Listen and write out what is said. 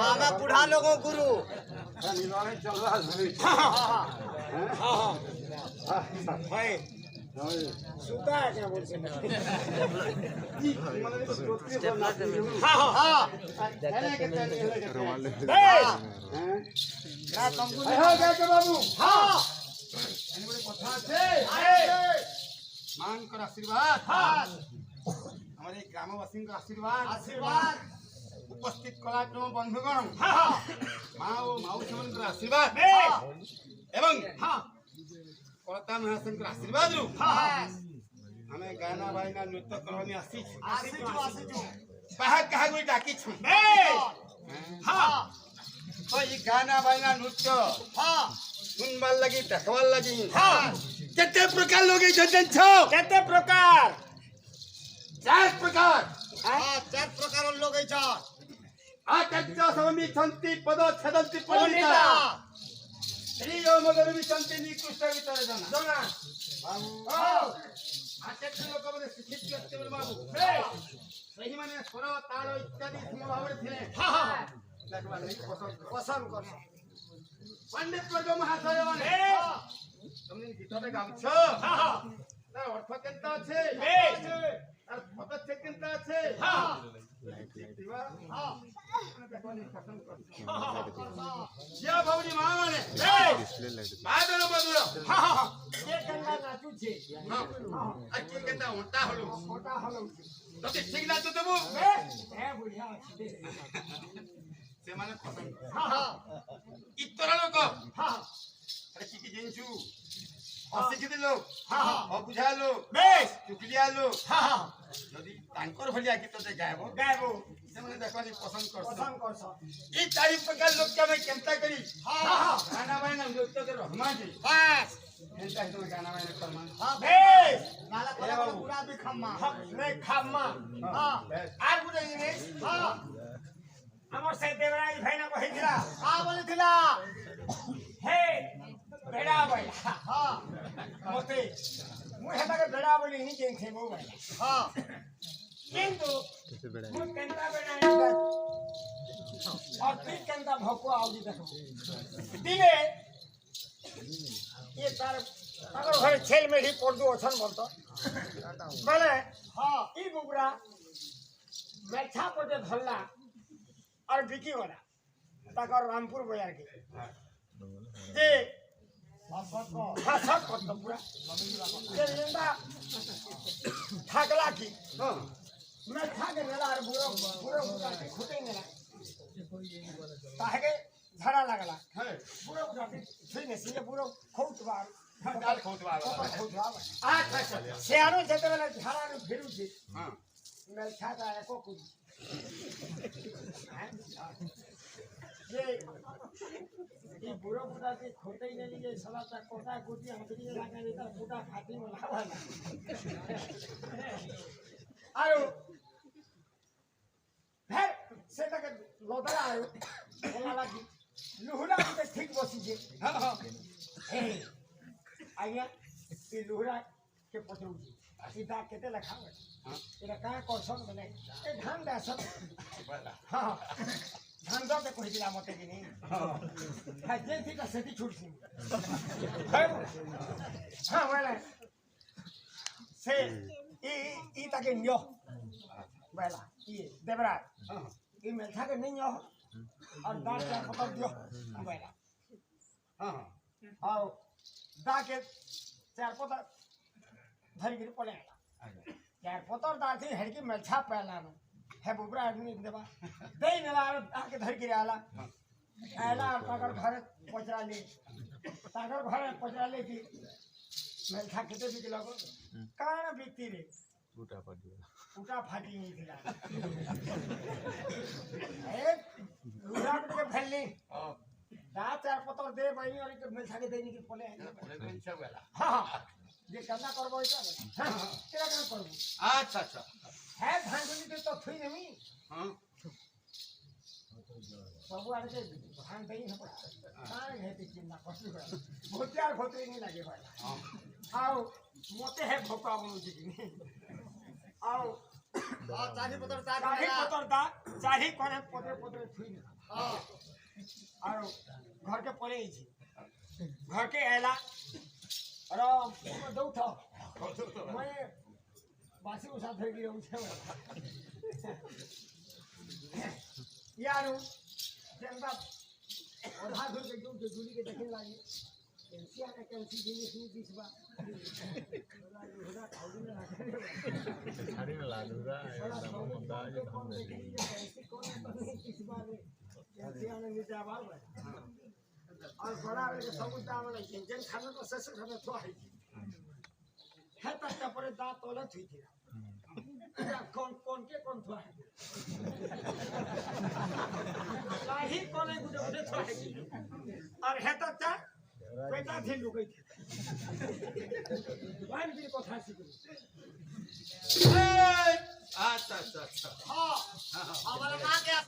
हमें बुढ़ा लोगों गुरु सुता है क्या बोलते मान कर आशीर्वाद हमारे ग्रामवासी का आशीर्वाद आशीर्वाद उपस्थित कलाक्रम बंधुगण माँ और माउसी मन आशीर्वाद एवं कलता महासन आशीर्वाद रु हमें गाना बायना नृत्य करवानी आसी बाहर कहा कोई डाकी छु तो ये गाना बायना नृत्य सुनबार लगी देखबार लगी केते प्रकार लोग जन छो केते प्रकार 4 प्रकार हां 4 प्रकार लोग छ आचार्य स्वामी छन्ति पद छदन्ति पंडिता श्री यो मगरवि छन्ति निकृष्ट वितर जना जना बाबू आचार्य लोक बने शिक्षित व्यक्ति बोल बाबू सही माने स्वर ताल इत्यादि समभाव रे थिले हां हां देखबा नहीं पसंद कर पंडित जो महाशय माने तुमने गीतटे गाउछ हां हां तार अर्थ केनता छे तार पद छे केनता छे हां दिवा हां देखबानी पसंद कर या भौरी मां माने बादल बदुर हां हां के केनता नाचू छे हां आ के केनता होता हलो तते ठीक नाचू देबो ए बुढ़िया अछि से माने पसंद हां हां इतरा लोक हां अरे की जिंचू अशिक्षित लोग हां हां अबुझा लोग बेस चुकलिया लोग हां हां यदि तांकर भलिया गीत ते गायबो से माने देखबानी पसंद करछ ई 4 प्रकार लोग के मैं केमता करी हां हां गाना बायना नृत्य के रहमा जी बस एंता तो गाना बायना करमा हां बेस नाला कोला पूरा भी खम्मा रे खम्मा हां आर बुझे ने हां हमर से देवराज भाई ना कहिला का बोलथिला हे बेड़ा भाई हां मोते मु हेता के बेड़ा बोली ही जेन थे मो भाई हां किंतु मु केनता बेड़ा और ठीक केनता भको आउदी देखो दिने ये तार अगर घर छेल में ही पड़ दो अछन बोलतो बोले हां बुबरा मेछा पटे धरला और बिकी वाला ताकर रामपुर बाजार के जे फासक करतो पूरा जे लेंदा ठाकला की मेछा के नेला और बुरो बुरो बुरा के खुटे नेला ताहे झड़ा लागला बुरो बुरा के छुईने से बुरो खोटबार डाल खोटवा अच्छा सियानो जते बेला झड़ा ने फिरू छी हां मेछा का एको कुछ ये ये बुरा बुरा के खोटे ही नहीं ये सला तक कोटा कोटी हमरी लागे नहीं तो बुटा खाती में लावा आयो फिर से तक लोदरा आयो बोला लगी लुहरा के ठीक बसी जे हां हां ए आया ये लुहरा के पचरू जी सीधा केते लखावे हां एरा का कोसन बने ए धान दे सब हां धान दो पे कोई दिला मते कि नहीं हां जे थी का सेती छुटसी हां वाला से ई ताके न्यो वाला ये देवरा हां ई मेठा के नहीं न्यो और दांत का पकड़ दियो वाला हां और दा के चार पता धरी गिर पले यार पतर दांत थी हड़की मेठा पहला में है बुबरा आदमी देबा देई नेला आके धर के आला आला ताकर घर पचरा ले ताकर घर पचरा ले की मैं खा केते भी लगो कान बिकती रे उटा फाटी नहीं दिला ए रुरा के फैलली दा चार पतर दे बहिनी और के मेल थाके देनी के पले हां जे करना करबो इता केरा काम करबो अच्छा अच्छा है धान के तो थई नहीं हां सब आरे के धान देई न पड़ा कान है ते चिन्ना पसु कर बहुत यार होते नहीं लगे भाई हां आओ मोते है भोका बोलू जी आओ चाही पतर दा चाही करे पतर थई हां और घर के पले छी घर के आला अरे दो था मैं बासी उसा धर के रहू छे यारो जंगा ओधा धर के जो जुली के देखे लागी एनसीआ का कैंसी जिनिस नहीं दिसबा ओधा खाउदी में रखे छाड़ी में लालूरा एकदम अंदाज हम नहीं कैंसी कौन नहीं दिसबा रे एनसीआ ने नीचे आवाज और बड़ा रे सब दाम ले जन खाने तो सस खाने तो है तक पर दांत तोले थी थी कौन कौन के कौन तो है लाही कोने गुडे गुडे तो है और है तक बेटा थी लुकई थी वाइन की कथा सी अच्छा अच्छा अच्छा हां हमारा ना